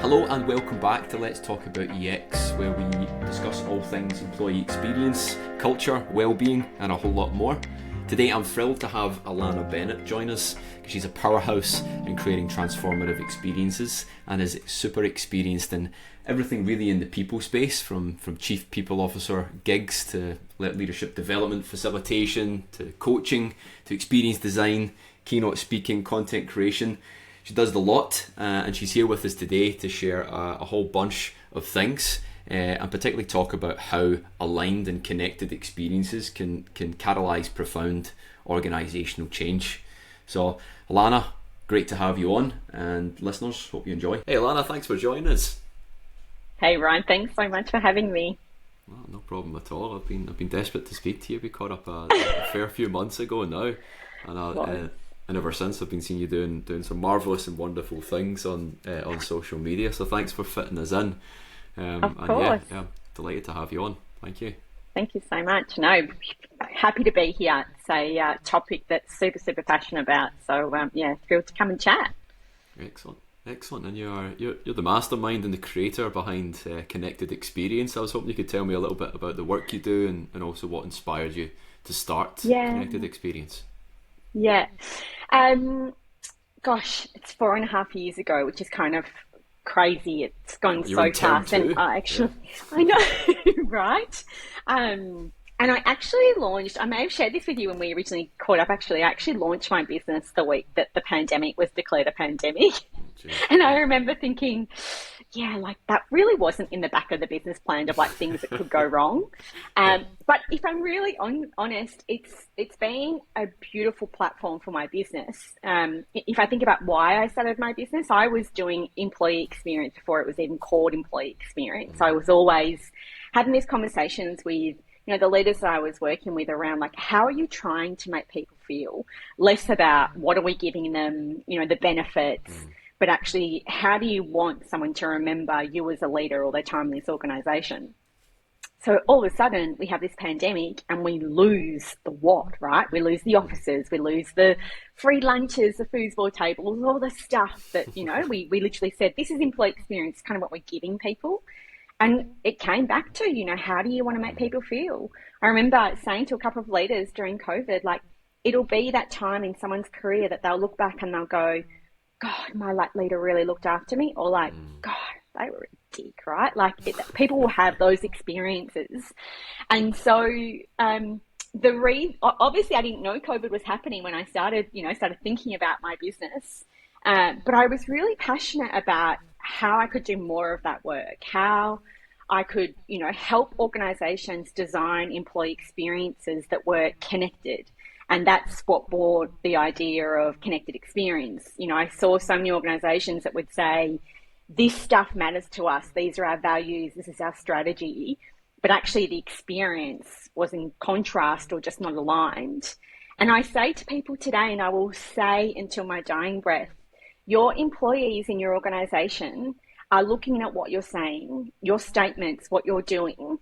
Hello and welcome back to Let's Talk About EX, where we discuss all things employee experience, culture, well-being and a whole lot more. Today I'm thrilled to have Alana Bennett join us because she's a powerhouse in creating transformative experiences and is super experienced in everything really in the people space, from chief people officer gigs to leadership development, facilitation, to coaching, to experience design, keynote speaking, content creation. She does the lot, and she's here with us today to share a whole bunch of things, and particularly talk about how aligned and connected experiences can catalyse profound organisational change. So, Alana, great to have you on, and listeners, hope you enjoy. Hey, Alana, thanks for joining us. Hey, Ryan, thanks so much for having me. Well, no problem at all. I've been desperate to speak to you. We caught up a fair few months ago now, and ever since I've been seeing you doing some marvellous and wonderful things on social media. So thanks for fitting us in. Of course. Yeah, delighted to have you on. Thank you. Thank you so much. No, happy to be here. It's a topic that's super passionate about. So thrilled to come and chat. Excellent. And you're the mastermind and the creator behind Connected Experience. I was hoping you could tell me a little bit about the work you do and also what inspired you to start Connected Experience. Yeah. Gosh, it's 4.5 years ago, which is kind of crazy. It's gone so fast. And I know, right? And I actually launched, I may have shared this with you when we originally caught up, actually. I actually launched my business the week that the pandemic was declared a pandemic. And I remember thinking, that really wasn't in the back of the business plan of things that could go wrong. But if I'm really honest, it's been a beautiful platform for my business. If I think about why I started my business, I was doing employee experience before it was even called employee experience. So I was always having these conversations with the leaders that I was working with around how are you trying to make people feel, less about what are we giving them, the benefits, but actually how do you want someone to remember you as a leader all their time in this organization? So all of a sudden we have this pandemic and we lose the what, right? We lose the offices, we lose the free lunches, the foosball tables, all the stuff that, we literally said, this is employee experience, kind of what we're giving people. And it came back to, how do you want to make people feel? I remember saying to a couple of leaders during COVID, it'll be that time in someone's career that they'll look back and they'll go, God, my leader really looked after me, or God, they were a dick, right? People will have those experiences. And so obviously I didn't know COVID was happening when I started thinking about my business. But I was really passionate about how I could do more of that work, how I could, help organizations design employee experiences that were connected. And that's what brought the idea of Connected Experience. I saw so many organizations that would say, this stuff matters to us. These are our values. This is our strategy. But actually the experience was in contrast or just not aligned. And I say to people today, and I will say until my dying breath, your employees in your organization are looking at what you're saying, your statements, what you're doing,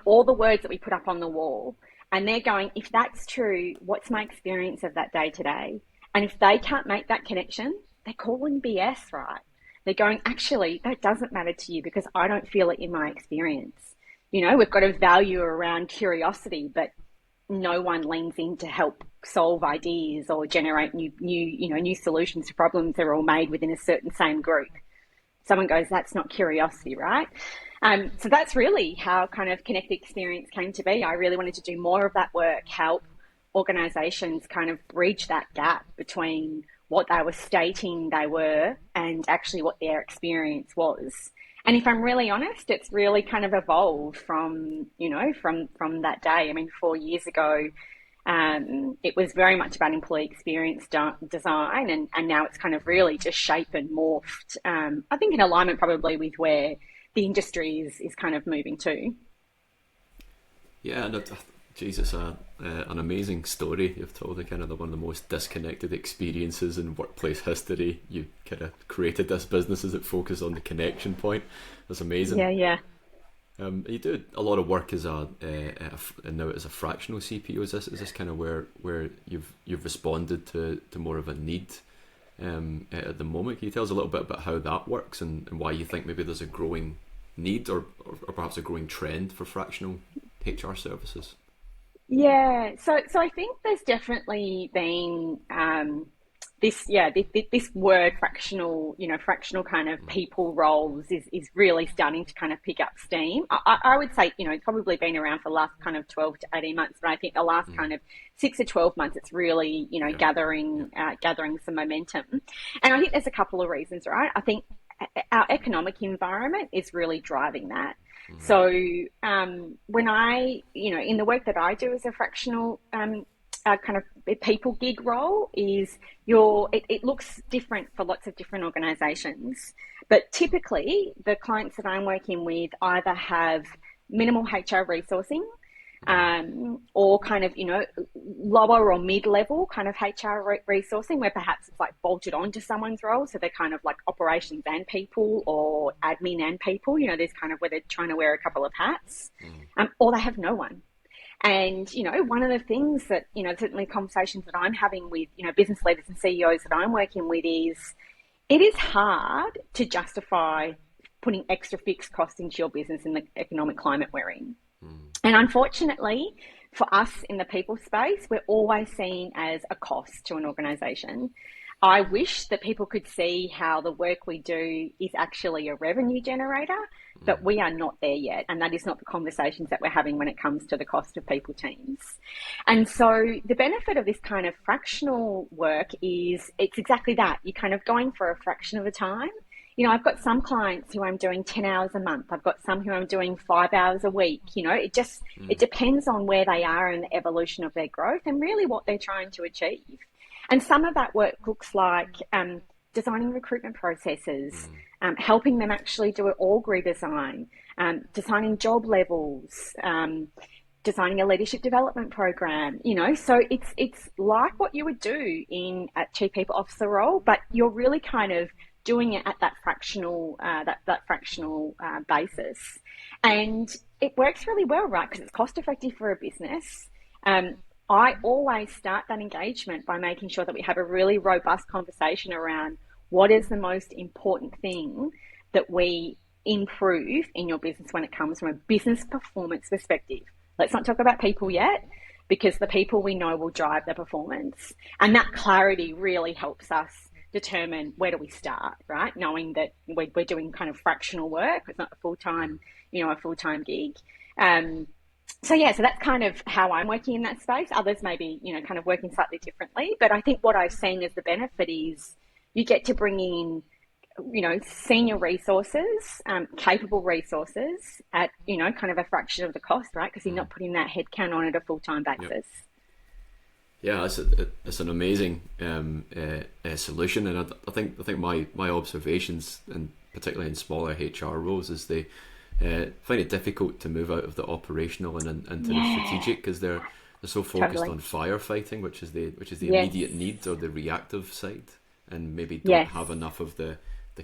all the words that we put up on the wall. And they're going, if that's true, what's my experience of that day today? And if they can't make that connection, they're calling BS, right? They're going, actually, that doesn't matter to you because I don't feel it in my experience. We've got a value around curiosity, but no one leans in to help solve ideas or generate new solutions to problems that are all made within a certain same group. Someone goes, that's not curiosity, right? So that's really how kind of Connected Experience came to be. I really wanted to do more of that work, help organizations kind of bridge that gap between what they were stating they were and actually what their experience was. And if I'm really honest, it's really kind of evolved from that day. 4 years ago, it was very much about employee experience design, and now it's kind of really just shaped and morphed, I think in alignment probably with where the industry is kind of moving to. Yeah, and Jesus, an amazing story you've told. One of the most disconnected experiences in workplace history. You kind of created this business as it focused on the connection point. That's amazing. Yeah. You do a lot of work as now as a fractional CPO. Is this kind of where you've responded to more of a need at the moment. Can you tell us a little bit about how that works and why you think maybe there's a growing need or perhaps a growing trend for fractional HR services? Yeah, so I think there's definitely been this word fractional, fractional kind of people roles is really starting to kind of pick up steam. I would say, it's probably been around for the last kind of 12 to 18 months, but I think the last kind of 6 to 12 months, it's really, gathering some momentum. And I think there's a couple of reasons, right? I think our economic environment is really driving that. So when in the work that I do as a fractional kind of people gig role is it looks different for lots of different organizations, but typically the clients that I'm working with either have minimal HR resourcing or kind of, lower or mid-level kind of HR resourcing where perhaps it's like bolted onto someone's role. So they're kind of like operations and people or admin and people, there's kind of where they're trying to wear a couple of hats, or they have no one. And, one of the things that, certainly conversations that I'm having with, business leaders and CEOs that I'm working with is it is hard to justify putting extra fixed costs into your business in the economic climate we're in. And unfortunately, for us in the people space, we're always seen as a cost to an organisation. I wish that people could see how the work we do is actually a revenue generator, but we are not there yet. And that is not the conversations that we're having when it comes to the cost of people teams. And so the benefit of this kind of fractional work is it's exactly that. You're kind of going for a fraction of the time. I've got some clients who I'm doing 10 hours a month. I've got some who I'm doing 5 hours a week. It depends on where they are in the evolution of their growth and really what they're trying to achieve. And some of that work looks like designing recruitment processes, helping them actually do an org redesign, designing job levels, designing a leadership development program, so it's like what you would do in a chief people officer role, but you're really kind of doing it at that fractional basis. And it works really well, right? Because it's cost effective for a business. I always start that engagement by making sure that we have a really robust conversation around what is the most important thing that we improve in your business when it comes from a business performance perspective. Let's not talk about people yet, because the people we know will drive the performance. And that clarity really helps us determine where do we start, right? Knowing that we're doing kind of fractional work. It's not a full-time gig. So that's kind of how I'm working in that space. Others may be, kind of working slightly differently. But I think what I've seen as the benefit is you get to bring in, senior resources, capable resources at, kind of a fraction of the cost, right? Because you're not putting that headcount on at a full-time basis. Yep. Yeah, it's an amazing solution, and I think my observations, and particularly in smaller HR roles, is they find it difficult to move out of the operational and into the strategic because they're so focused on firefighting, which is the immediate need or the reactive side, and maybe don't have enough of the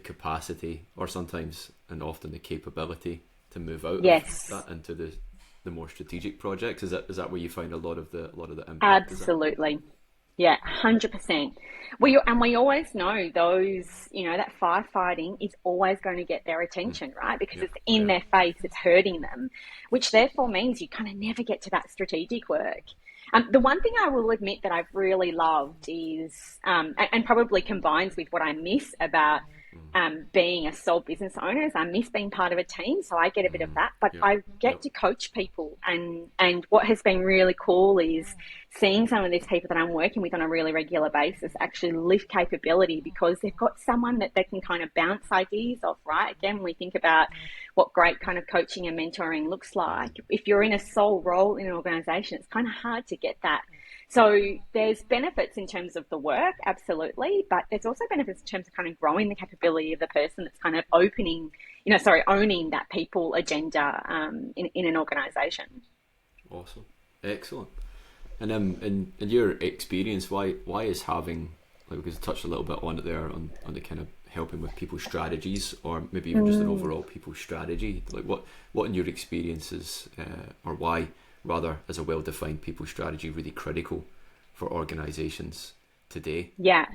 capacity or sometimes and often the capability to move out of that into the more strategic projects. Is that where you find a lot of the impact? Absolutely. Yeah, 100%. We always know those, that firefighting is always going to get their attention, right? Because it's in their face, it's hurting them, which therefore means you kind of never get to that strategic work. The one thing I will admit that I've really loved is, and probably combines with what I miss about being a sole business owner, is I miss being part of a team, so I get a bit of that, but I get to coach people, and what has been really cool is seeing some of these people that I'm working with on a really regular basis actually lift capability because they've got someone that they can kind of bounce ideas off, right? Again, when we think about what great kind of coaching and mentoring looks like, if you're in a sole role in an organization, it's kind of hard to get that. So there's benefits in terms of the work, absolutely, but there's also benefits in terms of kind of growing the capability of the person that's kind of owning that people agenda in an organisation. Awesome, excellent. And in your experience, why is having, like we touched a little bit on it there, on the kind of helping with people strategies, or maybe even just an overall people strategy, like what in your experiences, or why rather as a well-defined people strategy really critical for organizations today? Yeah.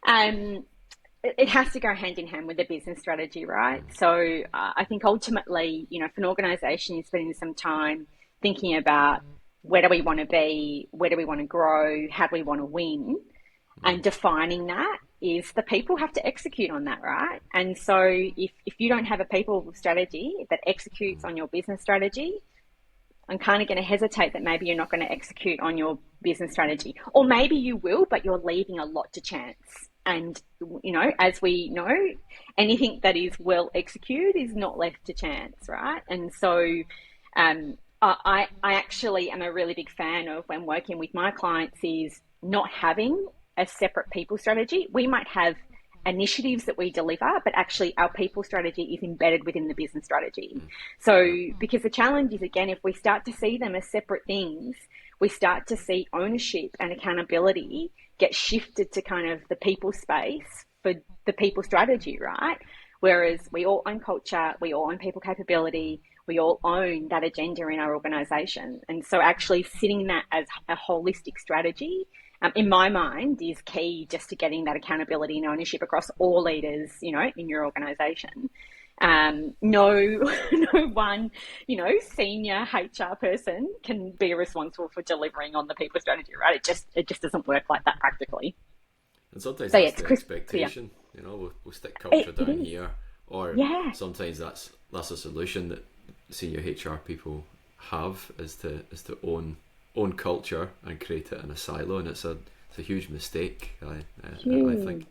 It has to go hand in hand with the business strategy, right? So I think ultimately, if an organization is spending some time thinking about where do we want to be, where do we want to grow, how do we want to win, and defining that, is the people have to execute on that, right? And so if you don't have a people strategy that executes on your business strategy, I'm kind of going to hesitate that maybe you're not going to execute on your business strategy. Or maybe you will, but you're leaving a lot to chance. And, as we know, anything that is well executed is not left to chance, right? And so I actually am a really big fan of, when working with my clients, is not having a separate people strategy. We might have initiatives that we deliver, but actually our people strategy is embedded within the business strategy. So, because the challenge is, again, if we start to see them as separate things, we start to see ownership and accountability get shifted to kind of the people space for the people strategy, right? Whereas we all own culture, we all own people capability, we all own that agenda in our organization. And so actually sitting that as a holistic strategy, in my mind, is key just to getting that accountability and ownership across all leaders, in your organization. No one, senior HR person can be responsible for delivering on the people strategy, right? It just doesn't work like that practically. And sometimes that's the expectation, we'll stick culture down here, or sometimes that's a solution that senior HR people have, is to own culture and create it in a silo, and it's a huge mistake. I think.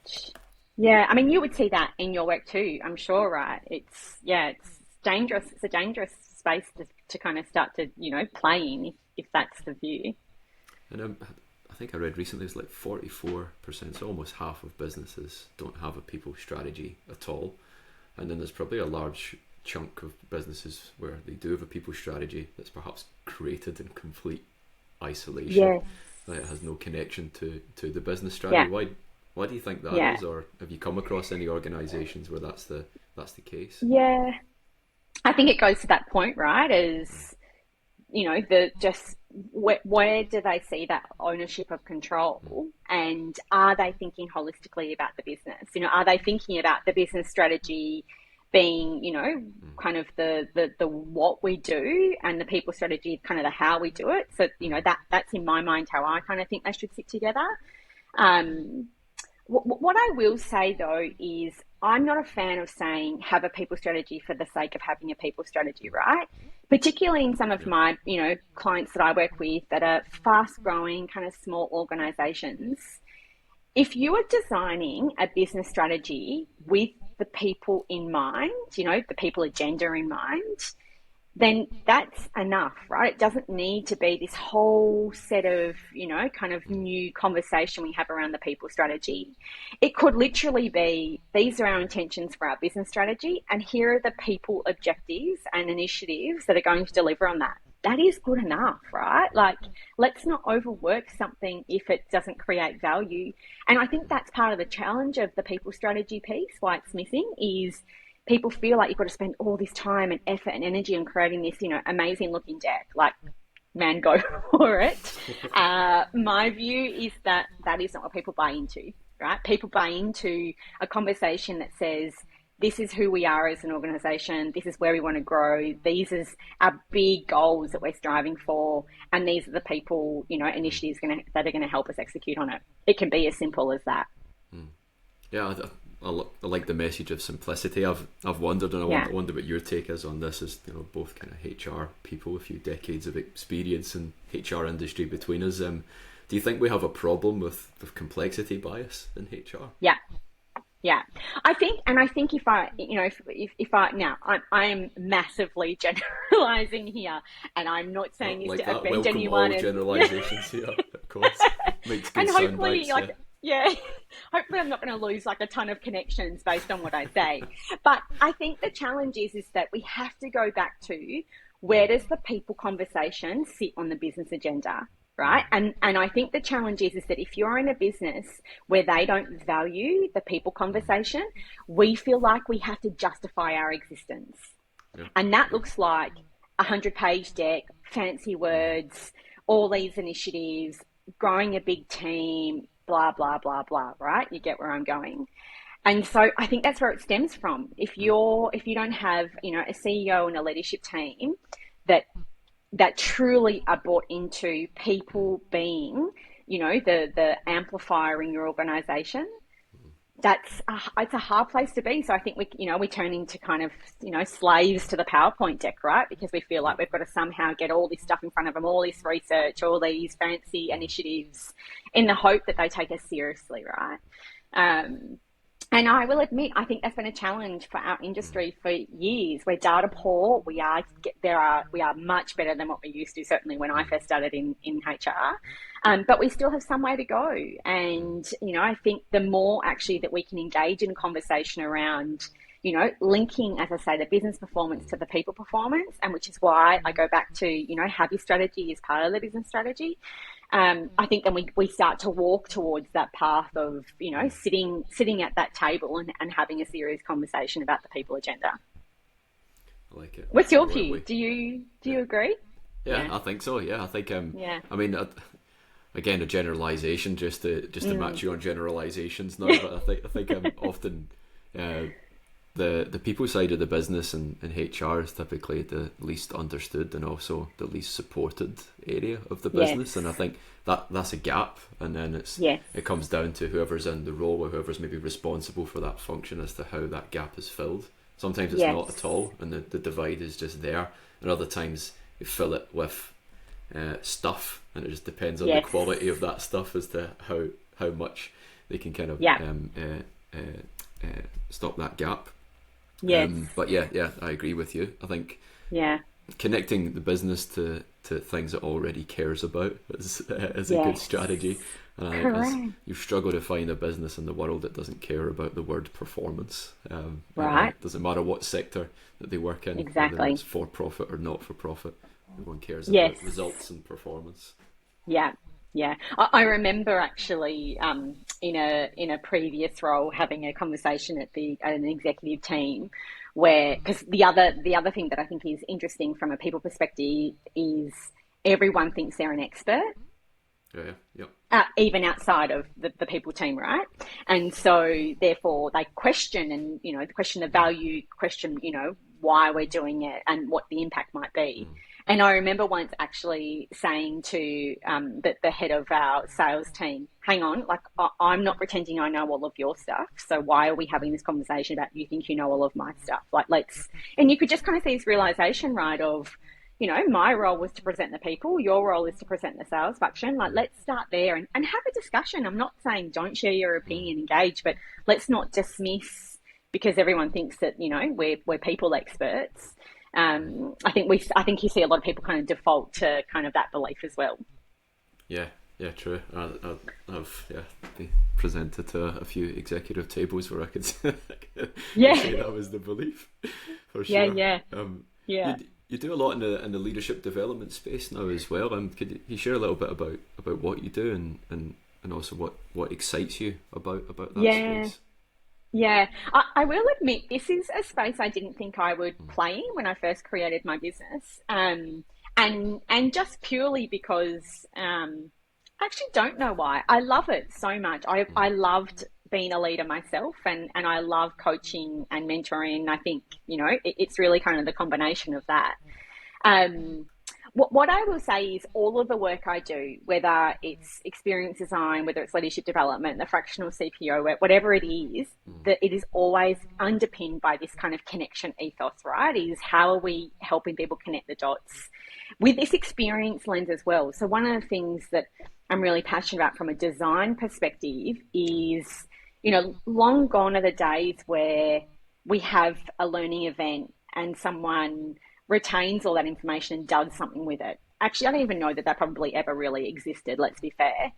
Yeah, I mean, you would see that in your work too, I'm sure, right? It's dangerous. It's a dangerous space to kind of start to play in if that's the view. And I think I read recently it's like 44%, so almost half of businesses don't have a people strategy at all, and then there's probably a large chunk of businesses where they do have a people strategy that's perhaps created in complete isolation. It has no connection to the business strategy. Why do you think that is, or have you come across any organizations where that's the case? Yeah, I think it goes to that point, right? Is where do they see that ownership of control, and are they thinking holistically about the business? Are they thinking about the business strategy being, kind of the what we do, and the people strategy kind of the how we do it. So, that's in my mind how I kind of think they should sit together. What I will say though is, I'm not a fan of saying have a people strategy for the sake of having a people strategy, right? Particularly in some of my, clients that I work with that are fast growing kind of small organizations. If you are designing a business strategy with the people in mind, the people agenda in mind, then that's enough, right? It doesn't need to be this whole set of, kind of new conversation we have around the people strategy. It could literally be, these are our intentions for our business strategy, and here are the people objectives and initiatives that are going to deliver on that. That is good enough, right? Like, let's not overwork something if it doesn't create value. And I think that's part of the challenge of the people strategy piece, why it's missing, is people feel like you've got to spend all this time and effort and energy on creating this, amazing looking deck. Like, man, go for it. My view is that is not what people buy into, right? People buy into a conversation that says, this is who we are as an organization. This is where we want to grow. These are our big goals that we're striving for. And these are the people, initiatives that are going to help us execute on it. It can be as simple as that. Yeah, I like the message of simplicity. I've wondered, and I wonder what your take is on this, as both kind of HR people, a few decades of experience in HR industry between us. Do you think we have a problem with complexity bias in HR? Yeah, I think if I, now I'm massively generalizing here, and I'm not saying this to offend anyone. All generalizations here, of course. Makes good and hopefully, sound bites, hopefully I'm not going to lose like a ton of connections based on what I say. But I think the challenge is that we have to go back to, where does the people conversation sit on the business agenda? Right. And I think the challenge is that if you're in a business where they don't value the people conversation, we feel like we have to justify our existence. And that looks like 100-page deck, fancy words, all these initiatives, growing a big team, blah, blah, blah, blah, right? You get where I'm going. And so I think that's where it stems from. If you don't have, a CEO and a leadership team that truly are bought into people being, the amplifier in your organization, it's a hard place to be. So I think we turn into kind of, slaves to the PowerPoint deck, right? Because we feel like we've got to somehow get all this stuff in front of them, all this research, all these fancy initiatives in the hope that they take us seriously, right? And I will admit, I think that's been a challenge for our industry for years. We're data poor. We are much better than what we used to, certainly when I first started in HR. But we still have some way to go. And, I think the more actually that we can engage in conversation around, linking, as I say, the business performance to the people performance, and which is why I go back to, have your strategy as part of the business strategy. I think then we start to walk towards that path of, sitting at that table and having a serious conversation about the people agenda. I like it. What's your view? Do you agree? Yeah, I think so. Yeah, I think. I mean, again, a generalization just to match you on generalizations now. But I think I'm often the people side of the business and HR is typically the least understood and also the least supported area of the business. Yes. And I think that's a gap. And then it comes down to whoever's in the role or whoever's maybe responsible for that function as to how that gap is filled. Sometimes it's not at all, and the divide is just there. And other times you fill it with stuff, and it just depends on the quality of that stuff as to how much they can kind of stop that gap. Yes. But yeah, I agree with you. I think connecting the business to things it already cares about is a good strategy. And I think you struggle to find a business in the world that doesn't care about the word performance. Right. It doesn't matter what sector that they work in, whether it's for profit or not for profit. Everyone cares about results and performance. Yeah. Yeah, I remember actually in a previous role having a conversation at an executive team where, because the other thing that I think is interesting from a people perspective is everyone thinks they're an expert. Even outside of the people team, right? And so therefore they question and question the value, question why we're doing it and what the impact might be. And I remember once actually saying to the head of our sales team, hang on, like I'm not pretending I know all of your stuff. So why are we having this conversation about you think you know all of my stuff? Like and you could just kind of see this realization, right, of, my role was to present the people, your role is to present the sales function. Like, let's start there and have a discussion. I'm not saying don't share your opinion, engage, but let's not dismiss because everyone thinks that, we're people experts. I think you see a lot of people kind of default to kind of that belief as well. Yeah, true. I've been presented to a few executive tables where I could say that was the belief for sure. You do a lot in the leadership development space now as well. Could you share a little bit about what you do and also what excites you about that space? Yeah, I will admit this is a space I didn't think I would play in when I first created my business, and just purely because I actually don't know why. I love it so much. I loved being a leader myself, and I love coaching and mentoring. I think it's really kind of the combination of that. What I will say is all of the work I do, whether it's experience design, whether it's leadership development, the fractional CPO work, whatever it is, that it is always underpinned by this kind of connection ethos, right? Is how are we helping people connect the dots with this experience lens as well. So one of the things that I'm really passionate about from a design perspective is, long gone are the days where we have a learning event and someone retains all that information and does something with it. Actually, I don't even know that probably ever really existed, let's be fair.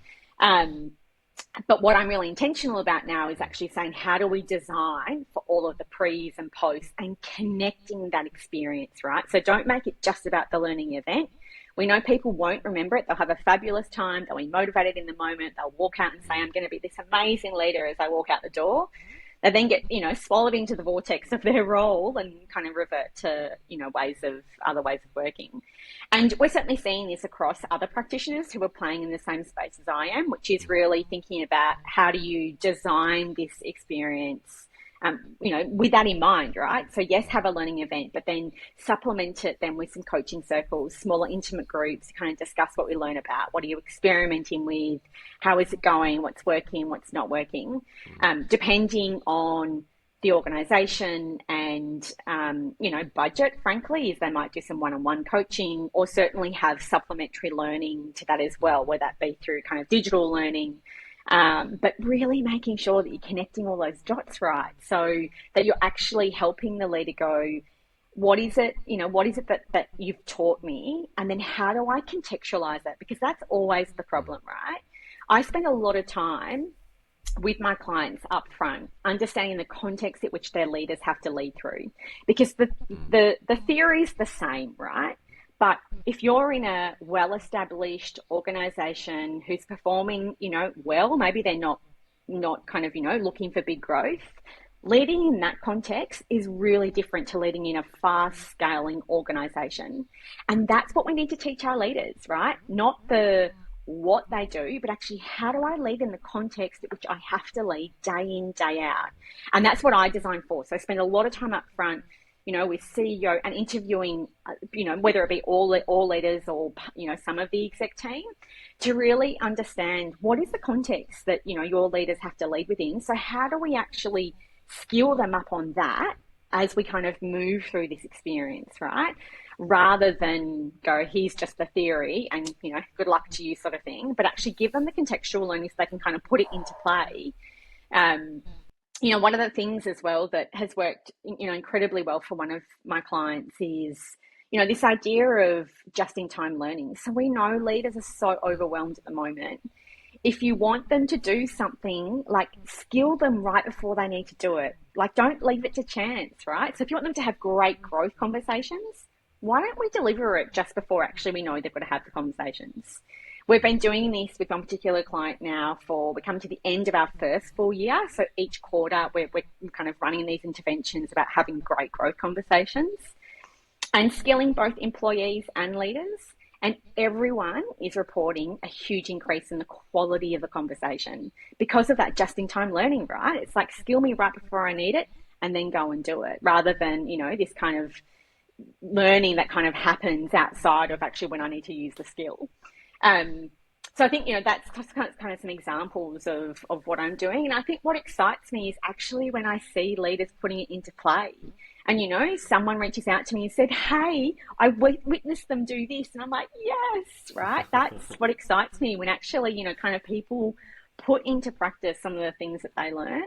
But what I'm really intentional about now is actually saying, how do we design for all of the pre's and posts and connecting that experience, right? So don't make it just about the learning event. We know people won't remember it. They'll have a fabulous time. They'll be motivated in the moment. They'll walk out and say, I'm going to be this amazing leader as I walk out the door. They then get, swallowed into the vortex of their role and kind of revert to, other ways of working. And we're certainly seeing this across other practitioners who are playing in the same space as I am, which is really thinking about how do you design this experience, with that in mind, right? So yes, have a learning event, but then supplement it then with some coaching circles, smaller intimate groups to kind of discuss what we learn about. What are you experimenting with? How is it going? What's working? What's not working? Depending on the organisation and, budget, frankly, is they might do some one-on-one coaching or certainly have supplementary learning to that as well, whether that be through kind of digital learning. But really making sure that you're connecting all those dots right so that you're actually helping the leader go, what is it that you've taught me? And then how do I contextualize that? Because that's always the problem, right? I spend a lot of time with my clients up front, understanding the context at which their leaders have to lead through. Because the theory is the same, right? But if you're in a well-established organization who's performing, well, maybe they're not kind of, looking for big growth, leading in that context is really different to leading in a fast-scaling organization. And that's what we need to teach our leaders, right? Not what they do, but actually how do I lead in the context at which I have to lead day in, day out? And that's what I design for. So I spend a lot of time up front, with CEO and interviewing, whether it be all leaders or, some of the exec team, to really understand what is the context that, your leaders have to lead within. So how do we actually skill them up on that as we kind of move through this experience, right? Rather than go, here's just the theory and, good luck to you sort of thing, but actually give them the contextual learning so they can kind of put it into play. One of the things as well that has worked, incredibly well for one of my clients is, this idea of just-in-time learning. So we know leaders are so overwhelmed at the moment. If you want them to do something, like skill them right before they need to do it. Like don't leave it to chance, right? So if you want them to have great growth conversations, why don't we deliver it just before actually we know they've got to have the conversations? We've been doing this with one particular client now we're coming to the end of our first full year. So each quarter we're kind of running these interventions about having great growth conversations and skilling both employees and leaders. And everyone is reporting a huge increase in the quality of the conversation because of that just-in-time learning, right? It's like skill me right before I need it and then go and do it, rather than, this kind of learning that kind of happens outside of actually when I need to use the skill. So I think, that's kind of some examples of what I'm doing. And I think what excites me is actually when I see leaders putting it into play. And, someone reaches out to me and said, hey, I witnessed them do this. And I'm like, yes, right? That's what excites me when actually, kind of people put into practice some of the things that they learn.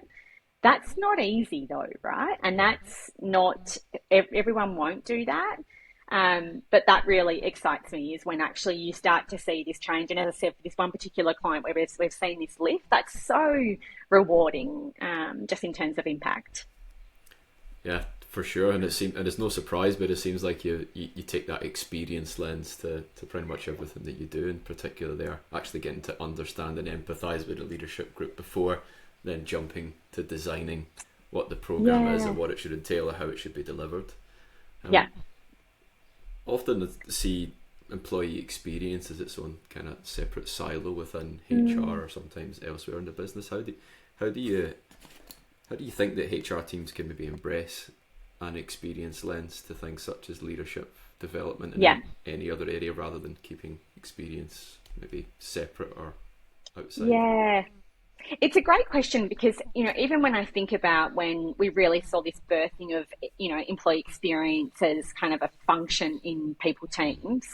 That's not easy though, right? And that's not, everyone won't do that. But that really excites me is when actually you start to see this change. And as I said, for this one particular client where we've seen this lift, that's so rewarding, just in terms of impact. Yeah, for sure. And it's no surprise, but it seems like you take that experience lens to pretty much everything that you do, in particular there, actually getting to understand and empathize with the leadership group before then jumping to designing what the program is and what it should entail and how it should be delivered. Often I see employee experience as its own kind of separate silo within HR or sometimes elsewhere in the business. How do you think that HR teams can maybe embrace an experience lens to things such as leadership development in any other area, rather than keeping experience maybe separate or outside? Yeah. It's a great question because, even when I think about when we really saw this birthing of, employee experience as kind of a function in people teams,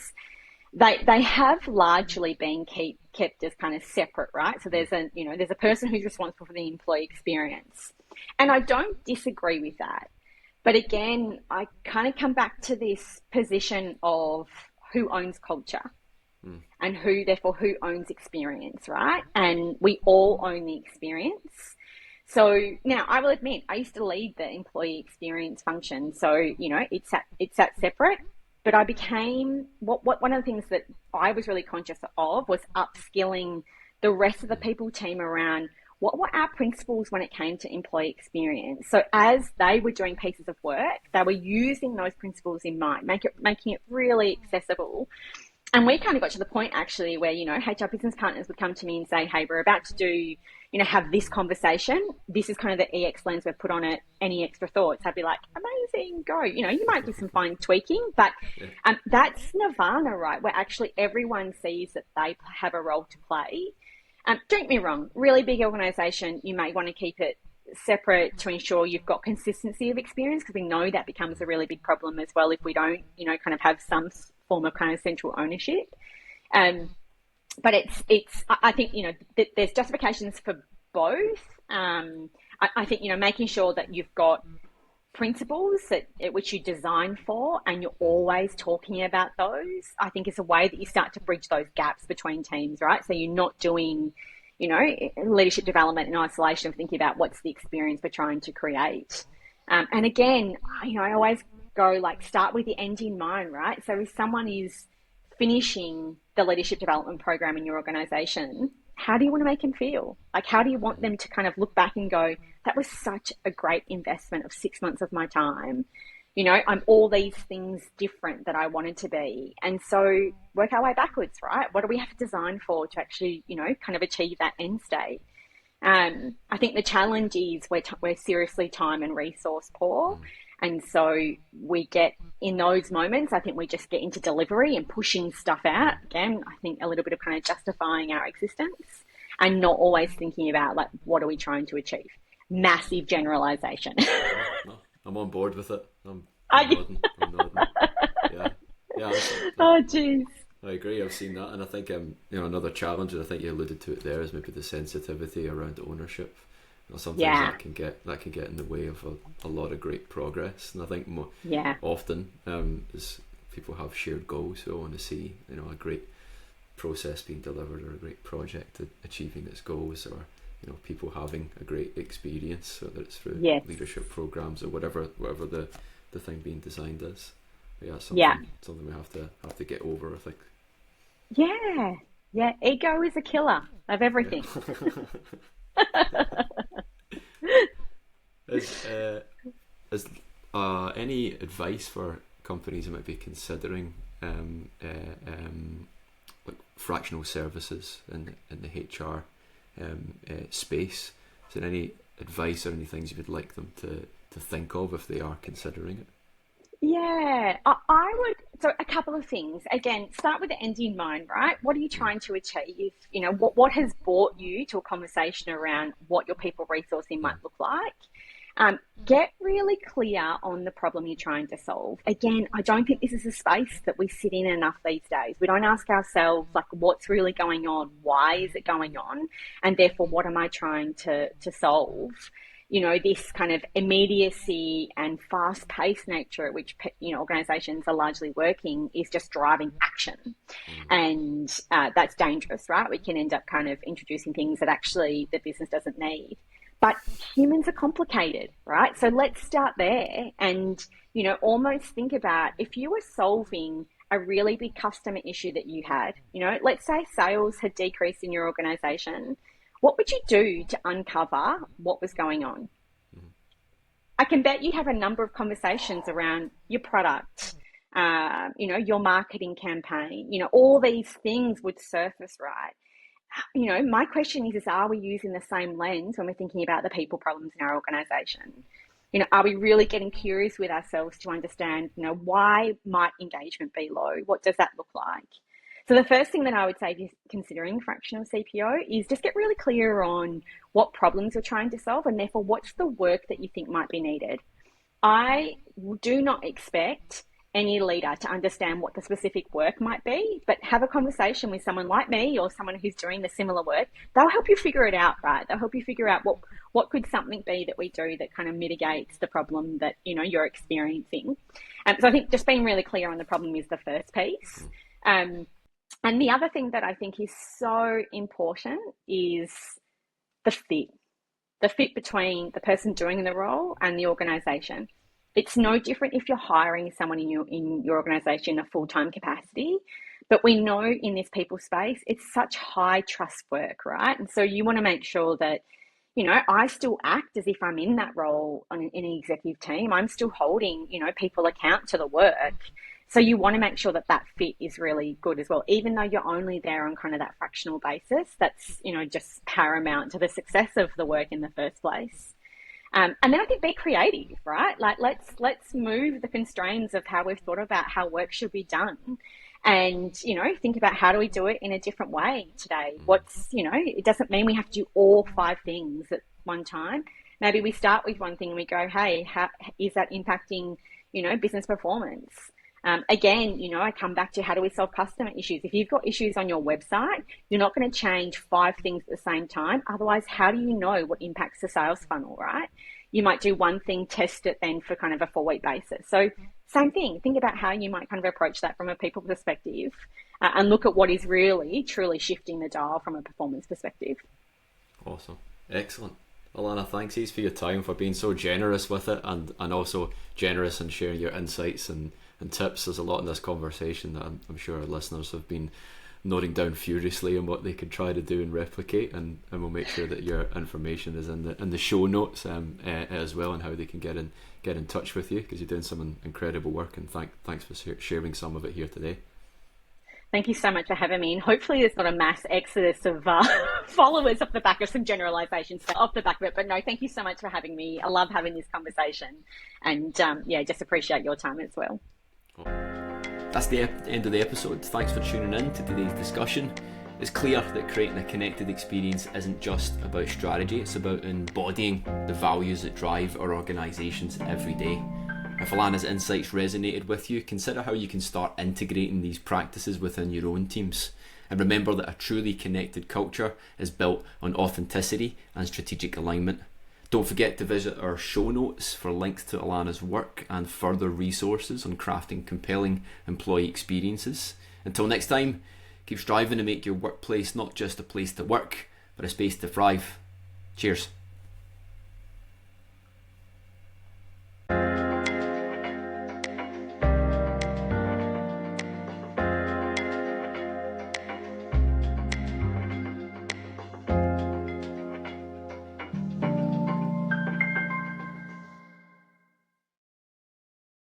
they have largely been kept as kind of separate, right? So there's a person who's responsible for the employee experience. And I don't disagree with that. But again, I kind of come back to this position of who owns culture. And who owns experience, right? And we all own the experience. So now I will admit, I used to lead the employee experience function. So, it's that separate, but I became one of the things that I was really conscious of was upskilling the rest of the people team around what were our principles when it came to employee experience? So as they were doing pieces of work, they were using those principles in mind, making it really accessible. And we kind of got to the point actually where, HR business partners would come to me and say, hey, we're about to do, have this conversation. This is kind of the EX lens we've put on it. Any extra thoughts? I'd be like, amazing, go. You might do some fine tweaking, but that's nirvana, right? Where actually everyone sees that they have a role to play. Don't get me wrong, really big organisation, you may want to keep it separate to ensure you've got consistency of experience, because we know that becomes a really big problem as well if we don't, kind of have some form of kind of central ownership. But I think, there's justifications for both. I think, making sure that you've got principles which you design for and you're always talking about those, I think is a way that you start to bridge those gaps between teams, right? So you're not doing, leadership development in isolation of thinking about what's the experience we're trying to create. And again, I always go start with the end in mind, right? So if someone is finishing the leadership development program in your organization, how do you want to make them feel? How do you want them to kind of look back and go, that was such a great investment of 6 months of my time. I'm all these things different that I wanted to be. And so work our way backwards, right? What do we have to design for to actually, kind of achieve that end state? I think the challenge is we're seriously time and resource poor. And so we get in those moments, I think we just get into delivery and pushing stuff out. Again, I think a little bit of kind of justifying our existence and not always thinking about what are we trying to achieve? Massive generalization. No, I'm on board with it. I'm nodding. Yeah. Oh, geez. I agree. I've seen that, and I think another challenge, and I think you alluded to it there, is maybe the sensitivity around ownership. Sometimes that can get in the way of a lot of great progress, and I think often as people have shared goals, who want to see a great process being delivered or a great project achieving its goals, or people having a great experience, whether it's through leadership programs or whatever the thing being designed is. But something we have to get over, I think. Yeah. Ego is a killer of everything. Is any advice for companies who might be considering fractional services in the HR space? Is there any advice or any things you would like them to think of if they are considering it? Yeah, I would. So a couple of things. Again, start with the end in mind, right? What are you trying to achieve? What has brought you to a conversation around what your people resourcing might look like? Get really clear on the problem you're trying to solve. Again, I don't think this is a space that we sit in enough these days. We don't ask ourselves, what's really going on? Why is it going on? And therefore, what am I trying to solve? This kind of immediacy and fast-paced nature at which, organizations are largely working is just driving action. And that's dangerous, right? We can end up kind of introducing things that actually the business doesn't need. But humans are complicated, right? So let's start there and, almost think about if you were solving a really big customer issue that you had, let's say sales had decreased in your organization. What would you do to uncover what was going on? I can bet you have a number of conversations around your product, your marketing campaign, all these things would surface, right? My question is are we using the same lens when we're thinking about the people problems in our organization? Are we really getting curious with ourselves to understand, why might engagement be low? What does that look like? So the first thing that I would say if you're considering fractional CPO is just get really clear on what problems you're trying to solve and therefore what's the work that you think might be needed. I do not expect any leader to understand what the specific work might be, but have a conversation with someone like me or someone who's doing the similar work. They'll help you figure it out, right? They'll help you figure out what could something be that we do that kind of mitigates the problem that, you're experiencing. So I think just being really clear on the problem is the first piece. And the other thing that I think is so important is the fit between the person doing the role and the organisation. It's no different if you're hiring someone in your organisation in a full-time capacity, but we know in this people space, it's such high trust work, right? And so you want to make sure that, I still act as if I'm in that role in an executive team. I'm still holding, people account to the work. So you want to make sure that that fit is really good as well, even though you're only there on kind of that fractional basis. That's, just paramount to the success of the work in the first place. And then I think be creative, right? Like let's move the constraints of how we've thought about how work should be done, and think about how do we do it in a different way today. It doesn't mean we have to do all 5 things at one time. Maybe we start with one thing and we go, hey, how is that impacting business performance? Again, I come back to how do we solve customer issues? If you've got issues on your website, you're not going to change 5 things at the same time. Otherwise, how do you know what impacts the sales funnel, right? You might do one thing, test it then for kind of a 4-week basis. So same thing, think about how you might kind of approach that from a people perspective, and look at what is really, truly shifting the dial from a performance perspective. Awesome. Excellent. Alana, thanks heaps for your time, for being so generous with it, and also generous in sharing your insights and tips. There's a lot in this conversation that I'm sure our listeners have been noting down furiously on what they could try to do and replicate, and we'll make sure that your information is in the show notes as well, and how they can get in touch with you, because you're doing some incredible work, and thanks for sharing some of it here today. Thank you so much for having me, and hopefully there's not a mass exodus of followers off the back of some generalizations off the back of it. But no, thank you so much for having me. I love having this conversation, and just appreciate your time as well. That's the end of the episode. Thanks for tuning in to today's discussion. It's clear that creating a connected experience isn't just about strategy, it's about embodying the values that drive our organisations every day. If Alana's insights resonated with you, consider how you can start integrating these practices within your own teams. And remember that a truly connected culture is built on authenticity and strategic alignment. Don't forget to visit our show notes for links to Alana's work and further resources on crafting compelling employee experiences. Until next time, keep striving to make your workplace not just a place to work, but a space to thrive. Cheers.